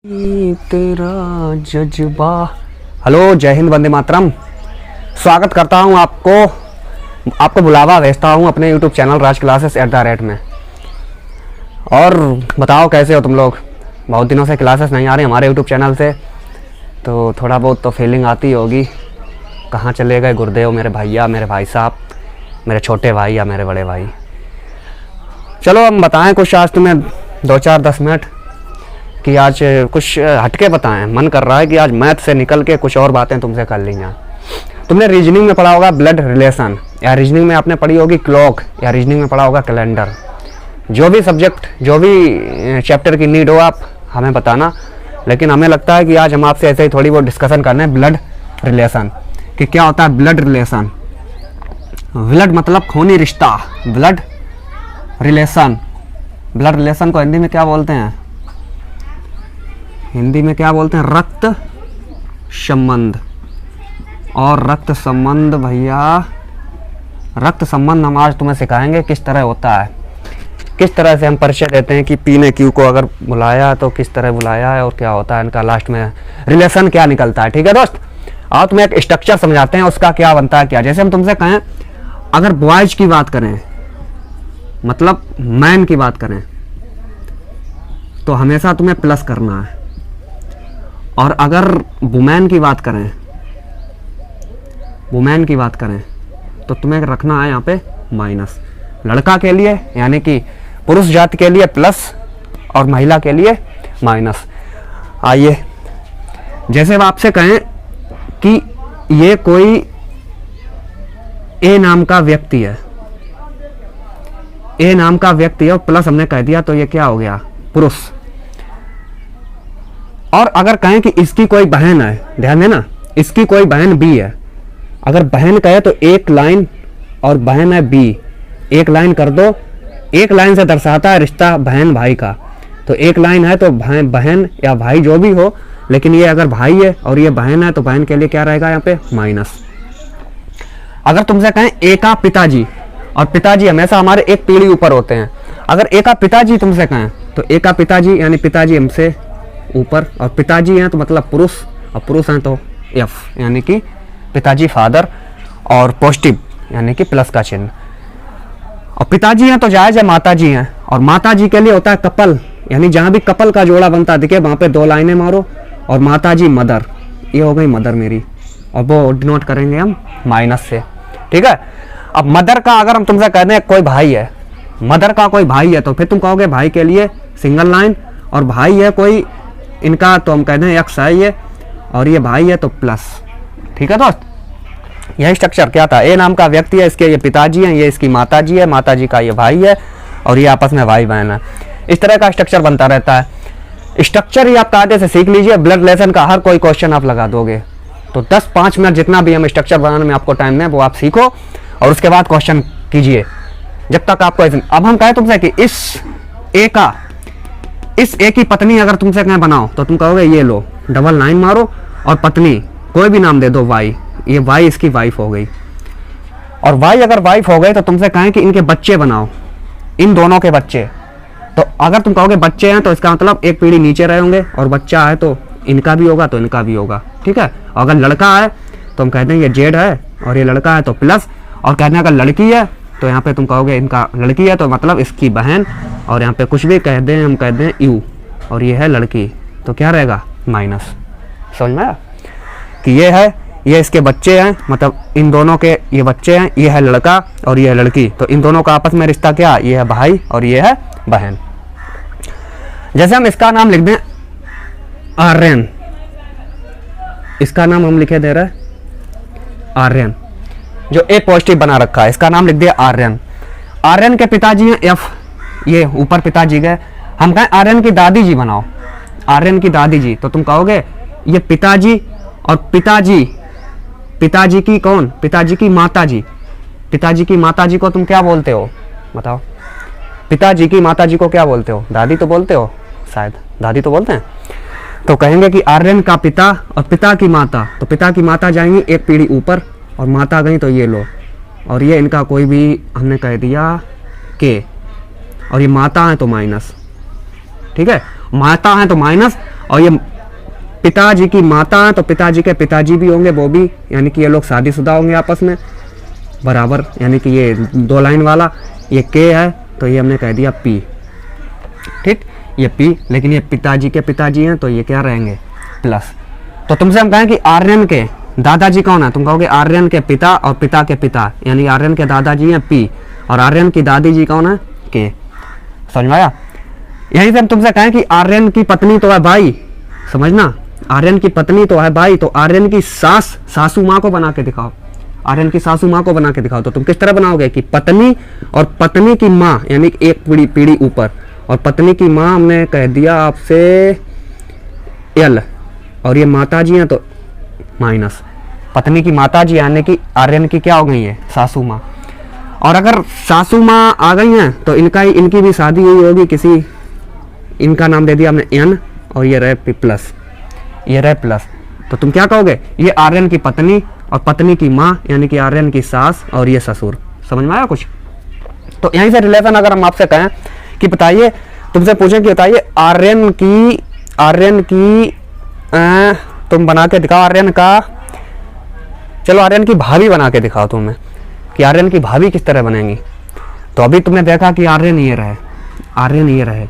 तेरा जज्बा। हेलो, जय हिंद, वंदे मातरम। स्वागत करता हूं आपको बुलावा भेजता हूं अपने यूट्यूब चैनल राज क्लासेस @ में। और बताओ कैसे हो तुम लोग। बहुत दिनों से क्लासेस नहीं आ रही हमारे यूट्यूब चैनल से, तो थोड़ा बहुत तो फीलिंग आती होगी कहाँ चले गए गुरुदेव, मेरे भैया, मेरे भाई साहब, मेरे छोटे भाई या मेरे बड़े भाई। चलो हम बताएं कुछ आज तुम्हें 2-4-10 मिनट कि आज कुछ हटके बताएं। मन कर रहा है कि आज मैथ से निकल के कुछ और बातें तुमसे कर ली जाएं। तुमने रीजनिंग में पढ़ा होगा ब्लड रिलेशन, या रीजनिंग में आपने पढ़ी होगी क्लॉक, या रीजनिंग में पढ़ा होगा कैलेंडर। जो भी सब्जेक्ट, जो भी चैप्टर की नीड हो आप हमें बताना। लेकिन हमें लगता है कि आज हम आपसे ऐसे ही थोड़ी बहुत डिस्कशन करने हैं ब्लड रिलेशन कि क्या होता है ब्लड रिलेशन। ब्लड मतलब खूनी रिश्ता, ब्लड रिलेशन। ब्लड रिलेशन को हिंदी में क्या बोलते हैं? हिंदी में क्या बोलते हैं? रक्त संबंध। और रक्त संबंध भैया, रक्त संबंध हम आज तुम्हें सिखाएंगे किस तरह होता है, किस तरह से हम परिचय देते हैं कि पी ने क्यू को अगर बुलाया तो किस तरह बुलाया है और क्या होता है इनका लास्ट में रिलेशन क्या निकलता है। ठीक है दोस्त, आओ तुम्हें एक स्ट्रक्चर समझाते हैं उसका क्या बनता है क्या। जैसे हम तुमसे कहें अगर बॉयज की बात करें, मतलब मैन की बात करें, तो हमेशा तुम्हें प्लस करना है। और अगर वुमेन की बात करें, वुमेन की बात करें तो तुम्हें रखना है यहाँ पे माइनस। लड़का के लिए यानी कि पुरुष जाति के लिए प्लस और महिला के लिए माइनस। आइए, जैसे अब आपसे कहें कि ये कोई ए नाम का व्यक्ति है, ए नाम का व्यक्ति है और प्लस हमने कह दिया तो ये क्या हो गया? पुरुष। और अगर कहें कि इसकी कोई बहन है, ध्यान देना, इसकी कोई बहन बी है। अगर बहन कहे तो एक लाइन और बहन है बी, एक लाइन कर दो। एक लाइन से दर्शाता है रिश्ता बहन भाई का, तो एक लाइन है तो बहन या भाई जो भी हो, लेकिन ये अगर भाई है और ये बहन है तो बहन के लिए क्या रहेगा यहाँ पे? माइनस। अगर तुमसे कहें ए का पिताजी, और पिताजी हमेशा हमारे एक पीढ़ी ऊपर होते हैं। अगर ए का पिताजी तुमसे कहें तो ए का पिताजी यानी पिताजी हमसे ऊपर, और पिताजी हैं तो मतलब पुरुष, और पुरुष हैं तो एफ यानी कि पिताजी फादर, और पॉजिटिव यानी कि प्लस का चिन्ह। और पिताजी हैं तो जायज है माताजी हैं, और माताजी के लिए होता है कपल, यानी जहां भी कपल का जोड़ा बनता दिखे वहां पे 2 लाइनें मारो। और माताजी मदर, ये हो गई मदर मेरी, और वो डिनोट करेंगे हम माइनस से। ठीक है। अब मदर का अगर हम तुमसे कहते हैं कोई भाई है, मदर का कोई भाई है तो फिर तुम कहोगे भाई के लिए सिंगल लाइन, और भाई है कोई इनका तो हम कहते हैं एक्स है ये, और ये भाई है तो प्लस। ठीक है दोस्त, यही स्ट्रक्चर क्या था? ए नाम का व्यक्ति है, इसके ये पिताजी हैं, ये इसकी माताजी है, माताजी का ये भाई है, और ये आपस में भाई बहन है। इस तरह का स्ट्रक्चर बनता रहता है। स्ट्रक्चर ही आप कायदे से सीख लीजिए, ब्लड रिलेशन का हर कोई क्वेश्चन आप लगा दोगे। तो 10-5 मिनट जितना भी हम स्ट्रक्चर बनाने में आपको टाइम दें वो आप सीखो, और उसके बाद क्वेश्चन कीजिए जब तक आपको। अब हम कहें तुमसे कि इस ए की पत्नी अगर तुमसे कहें बनाओ तो तुम कहोगे ये लो, डबल लाइन मारो और पत्नी कोई भी नाम दे दो, वाई, ये वाई इसकी वाइफ हो गई। और वाई अगर वाइफ हो गई तो तुमसे कहें कि इनके बच्चे बनाओ, इन दोनों के बच्चे, तो अगर तुम कहोगे बच्चे हैं तो इसका मतलब एक पीढ़ी नीचे रहे होंगे, और बच्चा है तो इनका भी होगा तो इनका भी होगा। ठीक है। और अगर लड़का है तो हम कहते हैं ये जेड है, और ये लड़का है तो प्लस, और कहते हैं अगर लड़की है तो यहाँ पे तुम कहोगे इनका लड़की है तो मतलब इसकी बहन, और यहाँ पे कुछ भी कह दें हम कहते हैं यू, और ये है लड़की तो क्या रहेगा? माइनस। समझ में आया कि ये है, ये इसके बच्चे हैं, मतलब इन दोनों के ये बच्चे हैं, ये है लड़का और ये है लड़की, तो इन दोनों का आपस में रिश्ता क्या? ये है भाई और ये है बहन। जैसे हम इसका नाम लिख दें आर्यन, इसका नाम हम लिखे दे रहे हैं आर्यन, जो ए पॉजिटिव बना रखा है, इसका नाम लिख दिया आर्यन। आर्यन के पिताजी हैं एफ, ये ऊपर पिताजी गए। हम कहें आर्यन की दादी जी बनाओ, आर्यन की दादी जी, तो तुम कहोगे ये पिताजी, और पिताजी, पिताजी की कौन? पिताजी की माताजी। पिताजी की माताजी को तुम क्या बोलते हो? बताओ, पिताजी की माताजी को क्या बोलते हो? दादी तो बोलते हो, शायद दादी तो बोलते हैं। तो कहेंगे कि आर्यन का पिता और पिता की माता, तो पिता की माता जाएंगी एक पीढ़ी ऊपर, और माता गई तो ये लो, और ये इनका कोई भी हमने कह दिया के, और ये माता है तो माइनस। ठीक है, माता है तो माइनस, और ये पिताजी की माता है तो पिताजी के पिताजी भी होंगे वो भी, यानी कि ये लोग शादीशुदा होंगे आपस में बराबर, यानी कि ये 2 लाइन वाला ये के है तो ये हमने कह दिया पी, ठीक, ये पी, लेकिन ये पिताजी के पिताजी हैं तो ये क्या रहेंगे प्लस। तो तुमसे हम कहें कि आर्यन के दादाजी कौन है, तुम कहोगे आर्यन के पिता और पिता के पिता, यानी आर्यन के दादाजी हैं पी और आर्यन की दादी जी कौन है के। समझ में आया? यहीं से हम तुमसे कहें कि आर्यन की पत्नी तो है भाई, समझना, आर्यन की पत्नी तो है भाई, तो आर्यन की सासू माँ को बना के दिखाओ, आर्यन की सासू माँ को बना के दिखाओ। तो तुम किस तरह बनाओगे कि पत्नी और पत्नी की माँ, यानी एक पीढ़ी ऊपर, और पत्नी की माँ हमने कह दिया आपसे एल, और ये माता जी हैं तो माइनस, पत्नी की माता जी यानी कि आर्यन की क्या हो गई है सासू माँ। और अगर सासू माँ आ गई हैं तो इनकी भी शादी हुई होगी किसी, इनका नाम दे दिया हमने एन और ये रहे प्लस, ये रहे प्लस। तो तुम क्या कहोगे, ये आर्यन की पत्नी और पत्नी की माँ यानी कि आर्यन की सास और ये ससुर। समझ में आया कुछ? तो यहीं से रिलेशन अगर हम आपसे कहें कि बताइए, तुमसे पूछें कि बताइए आर्यन की तुम बना के दिखाओ आर्यन का, चलो आर्यन की भाभी बना के दिखाओ तुम्हें कि आर्यन की भाभी किस तरह बनेगी। तो अभी तुमने देखा कि आर्यन ये रहे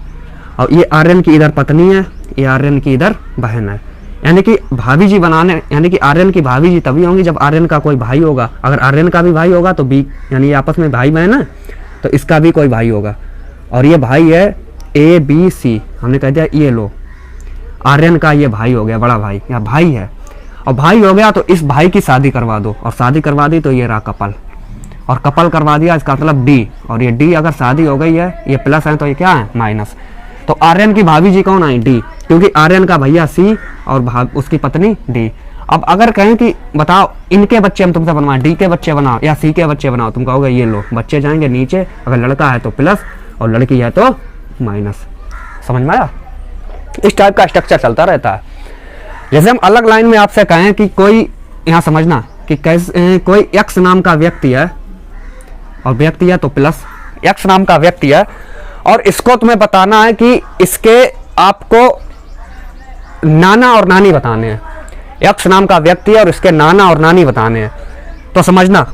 और ये आर्यन की इधर पत्नी है, ये आर्यन की इधर बहन है, यानी कि भाभी जी बनाने, यानी कि आर्यन की भाभी जी तभी होंगी जब आर्यन का कोई भाई होगा। अगर आर्यन का भी भाई होगा तो बी, यानी ये आपस में भाई बहन है तो इसका भी कोई भाई होगा, और ये भाई है ए बी सी, हमने कह दिया ये लो आर्यन का ये भाई हो गया, बड़ा भाई या भाई है, और भाई हो गया तो इस भाई की शादी करवा दो, और शादी करवा दी तो ये रहा कपल, और कपल करवा दिया इसका मतलब डी, और ये डी अगर शादी हो गई है ये प्लस है तो ये क्या है माइनस। तो आर्यन की भाभी जी कौन आई डी, क्योंकि आर्यन का भैया सी और उसकी पत्नी डी। अब अगर कहें कि बताओ इनके बच्चे हम तुमसे बनवाएं, डी के बच्चे बनाओ या सी के बच्चे बनाओ, तुम कहोगे ये लो, बच्चे जाएंगे नीचे, अगर लड़का है तो प्लस और लड़की है तो माइनस। समझ में आया? इस टाइप का स्ट्रक्चर चलता रहता है। जैसे हम अलग लाइन में आपसे कहें कि कोई, यहाँ समझना कि कैसे कोई एक्स नाम का व्यक्ति है, और व्यक्ति है तो प्लस एक्स नाम का व्यक्ति है, और इसको तुम्हें बताना है कि इसके आपको नाना और नानी बताने हैं। एक्स नाम का व्यक्ति है और इसके नाना और नानी बताने हैं, तो समझना,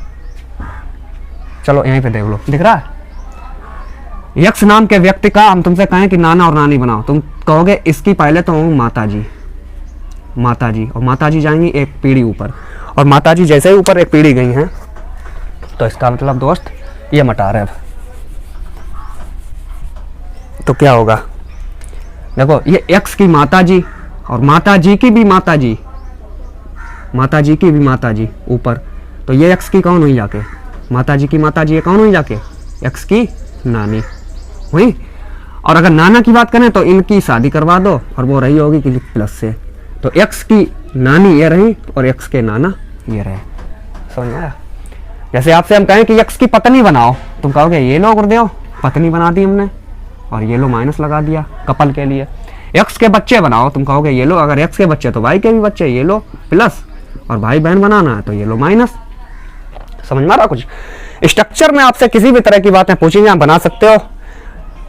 चलो यहीं पे देख लो, दिख रहा है? यक्ष नाम के व्यक्ति का हम तुमसे कहें कि नाना और नानी बनाओ, तुम कहोगे इसकी पहले तो माता जी, और माता जी जाएंगी एक पीढ़ी ऊपर, और माता जी जैसे ही ऊपर एक पीढ़ी गई हैं तो इसका मतलब दोस्त ये मटा रहे। तो क्या होगा, देखो ये एक्स की माता जी और माता जी की भी माता जी ऊपर, तो ये एक्स की कौन हुई जाके, माता जी की माता जी ये कौन हुई जाके, एक्स की नानी हुई। और अगर नाना की बात करें तो इनकी शादी करवा दो और वो रही होगी कि प्लस से, तो एक्स की नानी ये रही और एक्स के नाना ये रहे। समझ में आया? जैसे आपसे हम कहें कि एक्स की पत्नी बनाओ, तुम कहोगे ये लो गुरुदेव, पत्नी बना दी हमने और ये लो माइनस लगा दिया कपल के लिए। एक्स के बच्चे बनाओ, तुम कहोगे ये लो, अगर एक्स के बच्चे तो भाई के भी बच्चे, ये लो प्लस, और भाई बहन बनाना है तो ये लो माइनस। समझ में आ रहा कुछ? स्ट्रक्चर में आपसे किसी भी तरह की बातें पूछी आप बना सकते हो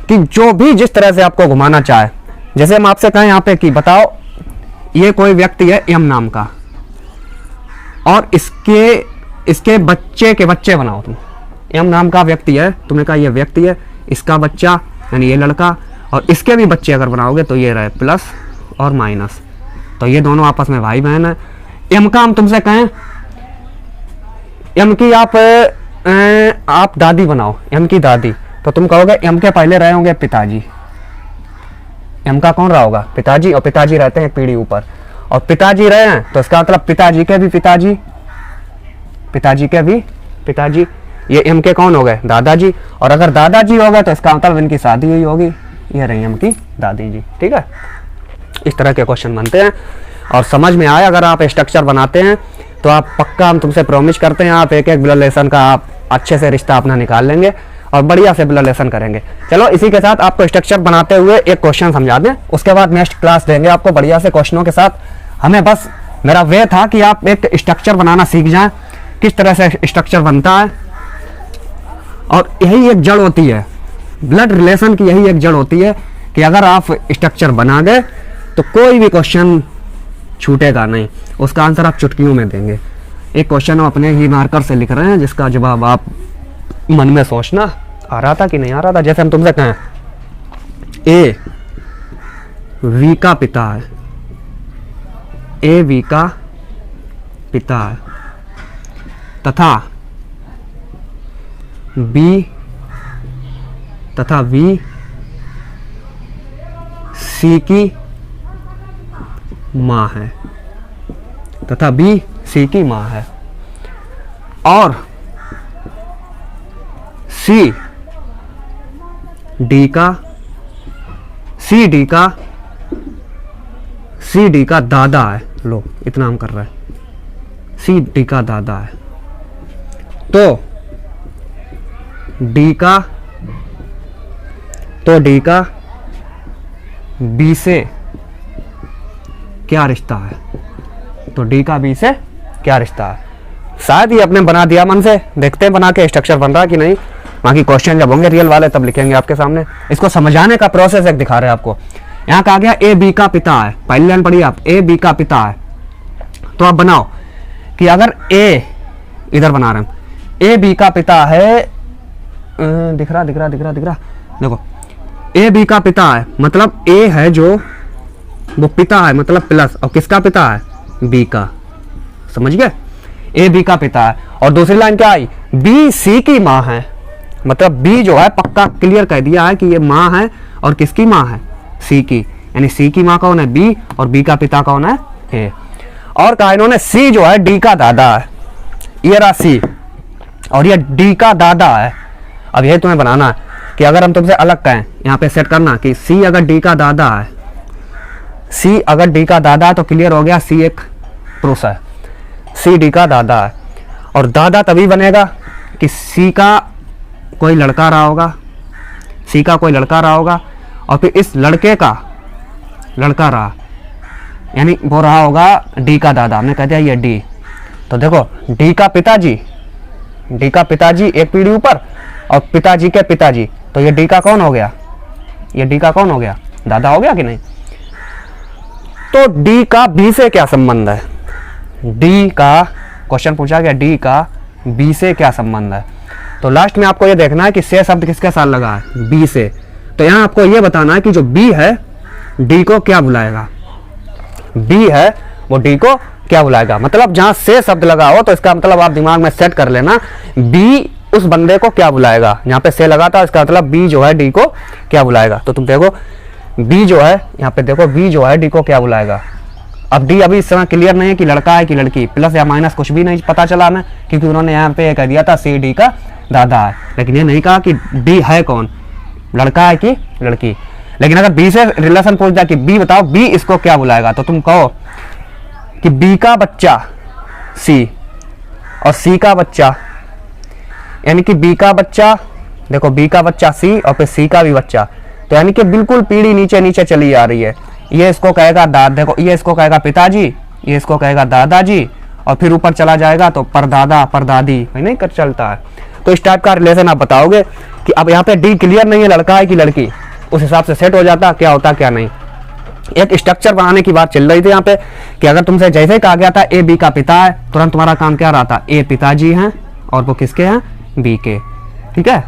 कि जो भी जिस तरह से आपको घुमाना चाहे। जैसे हम आपसे कहें यहाँ पे कि बताओ ये कोई व्यक्ति है एम नाम का, और इसके बच्चे के बच्चे बनाओ तुम। एम नाम का व्यक्ति है, तुमने कहा ये व्यक्ति है, इसका बच्चा यानी ये लड़का, और इसके भी बच्चे अगर बनाओगे तो ये रहे प्लस और माइनस, तो ये दोनों आपस में भाई बहन है। एम का हम तुमसे कहें, एम की आप दादी बनाओ, एम की दादी, तो तुम कहोगे एम के पहले रहे होंगे पिताजी, एम का कौन रहा होगा पिताजी, और पिताजी रहते हैं पीढ़ी ऊपर, और पिताजी रहे हैं तो इसका मतलब पिताजी के भी पिताजी, ये एम के कौन हो गए दादाजी, और अगर दादाजी हो गए तो इसका मतलब इनकी शादी हुई होगी, ये रही एम की दादी जी। ठीक है, इस तरह के क्वेश्चन बनते हैं और समझ में आए अगर आप स्ट्रक्चर बनाते हैं तो आप पक्का, हम तुमसे प्रॉमिस करते हैं, आप एक ब्लड रिलेशन का आप अच्छे से रिश्ता अपना निकाल लेंगे और बढ़िया से ब्लड रिलेशन करेंगे। चलो इसी के साथ आपको स्ट्रक्चर बनाते हुए एक क्वेश्चन समझा दें, उसके बाद नेक्स्ट क्लास देंगे आपको बढ़िया से क्वेश्चनों के साथ। हमें बस मेरा वे था कि आप एक स्ट्रक्चर बनाना सीख जाएं, किस तरह से स्ट्रक्चर बनता है, और यही एक जड़ होती है ब्लड रिलेशन की, यही एक जड़ होती है कि अगर आप स्ट्रक्चर बना गए तो कोई भी क्वेश्चन छूटेगा नहीं, उसका आंसर आप चुटकियों में देंगे। एक क्वेश्चन हम अपने ही मार्कर से लिख रहे हैं जिसका जवाब आप मन में सोचना आ रहा था कि नहीं आ रहा था। जैसे हम तुमसे कहें ए वी का पिता है, ए वी का पिता है तथा वी सी की माँ है, तथा बी सी की माँ है, और सी डी का दादा है। लो इतना हम कर रहे हैं, सी डी का दादा है, तो डी का बी से क्या रिश्ता है, तो डी का बी से क्या रिश्ता है। शायद ही अपने बना दिया मन से, देखते हैं बना के स्ट्रक्चर बन रहा कि नहीं। बाकी क्वेश्चन जब होंगे रियल वाले तब लिखेंगे आपके सामने। इसको समझाने का प्रोसेस एक दिखा रहे हैं आपको। यहाँ कहा गया ए बी का पिता है, पहली लाइन पढ़िए आप, ए बी का पिता है। तो आप बनाओ कि अगर ए, इधर बना रहे हैं, ए बी का पिता है, दिख रहा देखो, ए बी का पिता है मतलब ए है जो वो पिता है मतलब प्लस, और किसका पिता है, बी का, समझ गए, ए बी का पिता है। और दूसरी लाइन क्या आई, बी सी की माँ है, मतलब बी जो है पक्का क्लियर कह दिया है कि ये माँ है, और किसकी माँ है, सी की, यानी सी की माँ कौन है, बी, और बी का पिता कौन है, ए। और कहा इन्होंने सी जो है डी का दादा है, ये रहा सी, और ये डी का दादा है। अब ये तुम्हें बनाना है कि अगर हम तुमसे अलग कहें, यहाँ पे सेट करना कि सी अगर डी का दादा है, सी अगर डी का दादा है तो क्लियर हो गया सी एक पुरुष है, सी डी का दादा है। और दादा तभी बनेगा कि सी का कोई लड़का रहा होगा, सी का कोई लड़का रहा होगा, और फिर इस लड़के का लड़का रहा, यानी वो रहा होगा डी का दादा, हमने कह दिया ये डी। तो देखो डी का पिताजी एक पीढ़ी ऊपर, और पिताजी के पिताजी, तो ये डी का कौन हो गया, ये डी का कौन हो गया, दादा हो गया कि नहीं। तो डी का बी से क्या संबंध है, डी का क्वेश्चन पूछा गया, डी का बी से क्या संबंध है। तो लास्ट में आपको ये देखना है कि से शब्द किसके साथ लगा है, बी से। तो यहाँ आपको ये बताना है कि जो बी है डी को क्या बुलाएगा, बी है वो डी को क्या बुलाएगा। मतलब जहां से शब्द लगा हो तो इसका मतलब आप दिमाग में सेट कर लेना, बी उस बंदे को क्या बुलाएगा। यहाँ पे से लगा था, इसका मतलब बी जो है डी को क्या बुलाएगा। तो तुम देखो बी जो है, यहाँ पे देखो बी जो है डी को क्या बुलाएगा। अब डी अभी इस समय क्लियर नहीं है कि लड़का है कि लड़की, प्लस या माइनस कुछ भी नहीं पता चला हमें, क्योंकि उन्होंने यहाँ पे कह दिया था सी डी का दादा है, लेकिन ये नहीं कहा कि डी है कौन, लड़का है कि लड़की। लेकिन अगर बी से रिलेशन पूछ दिया कि बी बताओ बी इसको क्या बुलाएगा, तो तुम कहो कि बी का बच्चा सी, और सी का बच्चा, यानी कि बी का बच्चा, देखो बी का बच्चा सी, और फिर सी का भी बच्चा, तो यानी कि बिल्कुल पीढ़ी नीचे नीचे चली आ रही है। ये इसको कहेगा देखो ये इसको कहेगा पिताजी, ये इसको कहेगा दादाजी, और फिर ऊपर चला जाएगा तो परदादा परदादी, नहीं कर चलता है। तो इस टाइप का रिलेशन आप बताओगे कि अब यहाँ पे डी क्लियर नहीं है लड़का है कि लड़की, उस हिसाब से सेट हो जाता क्या होता क्या नहीं। एक स्ट्रक्चर बनाने की बात चल रही थी यहाँ पे कि अगर तुमसे जैसे ही कहा गया था ए बी का पिता है, तुरंत तुम्हारा काम क्या रहा था, ए पिताजी हैं और वो किसके हैं, बी के। ठीक है,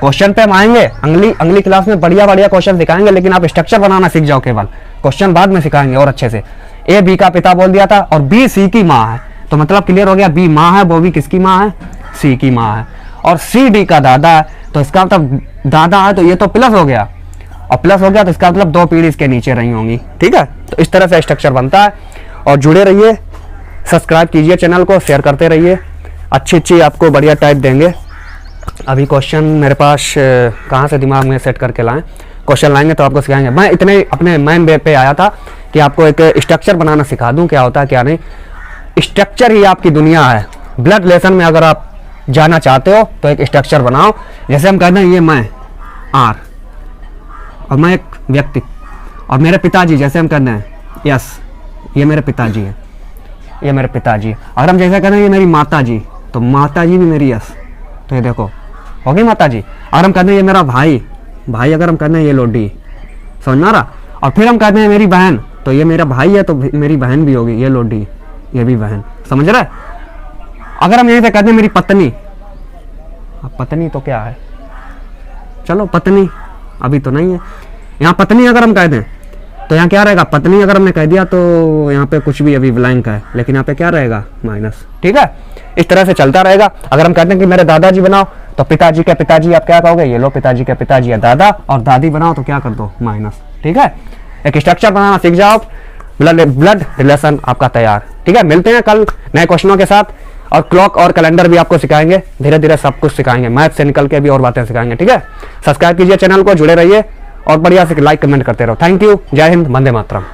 क्वेश्चन पे हम आएंगे, अगली क्लास में बढ़िया बढ़िया क्वेश्चन सिखाएंगे, लेकिन आप स्ट्रक्चर बनाना सीख जाओ, केवल क्वेश्चन बाद में सिखाएंगे और अच्छे से। ए बी का पिता बोल दिया था और बी सी की माँ है, तो मतलब क्लियर हो गया बी माँ है, वो भी किसकी माँ है, सी की माँ है। और सी डी का दादा है, तो इसका मतलब दादा है तो ये तो प्लस हो गया, और प्लस हो गया तो इसका मतलब दो पीढ़ी इसके नीचे रही होंगी। ठीक है, तो इस तरह से स्ट्रक्चर बनता है। और जुड़े रहिए, सब्सक्राइब कीजिए चैनल को, शेयर करते रहिए, अच्छी आपको बढ़िया टाइप देंगे। अभी क्वेश्चन मेरे पास कहाँ से दिमाग में सेट करके लाएं, क्वेश्चन लाएंगे तो आपको सिखाएंगे। मैं इतने अपने मेन वे पे आया था कि आपको एक स्ट्रक्चर बनाना सिखा दूं, क्या होता है क्या नहीं। स्ट्रक्चर ही आपकी दुनिया है। ब्लड रिलेशन में अगर आप जाना चाहते हो तो एक स्ट्रक्चर बनाओ। जैसे हम कहते हैं ये मैं आर, और मैं एक व्यक्ति, और मेरे पिताजी, जैसे हम कहते हैं यस ये मेरे पिताजी है, ये मेरे पिताजी। अगर हम जैसे कहते हैं ये मेरी माता जी, तो माता जी भी मेरी यस, तो ये देखो होगी माता जी। अगर हम कहते हैं ये मेरा भाई, भाई अगर हम कहते हैं ये लोडी, समझ में आ रहा। और फिर हम कहते हैं मेरी बहन, तो ये मेरा भाई है तो मेरी बहन भी होगी, ये लो डी, ये भी बहन, समझ रहा है। अगर हम यहीं से कहते हैं मेरी पत्नी, अब पत्नी तो क्या है, चलो पत्नी अभी तो नहीं है, यहाँ पत्नी अगर हम कह दें तो यहाँ क्या रहेगा, पत्नी अगर हमने कह दिया तो यहाँ पे कुछ भी अभी ब्लैंक है, लेकिन यहाँ पे क्या रहेगा, माइनस। ठीक है, इस तरह से चलता रहेगा। अगर हम कहते हैं कि मेरे दादाजी बनाओ, तो पिताजी के पिताजी आप क्या कहोगे, ये लो पिताजी के पिताजी है दादा, और दादी बनाओ तो क्या कर दो, माइनस। ठीक है, एक स्ट्रक्चर बनाना सीख जाओ, ब्लड रिलेशन आपका तैयार। ठीक है, मिलते हैं कल नए क्वेश्चनों के साथ, और क्लॉक और कैलेंडर भी आपको सिखाएंगे, धीरे धीरे सब कुछ सिखाएंगे, मैथ से निकल के भी और बातें सिखाएंगे। ठीक है, सब्सक्राइब कीजिए चैनल को, जुड़े रहिए और बढ़िया से लाइक कमेंट करते रहो। थैंक यू, जय हिंद, वंदे मातरम।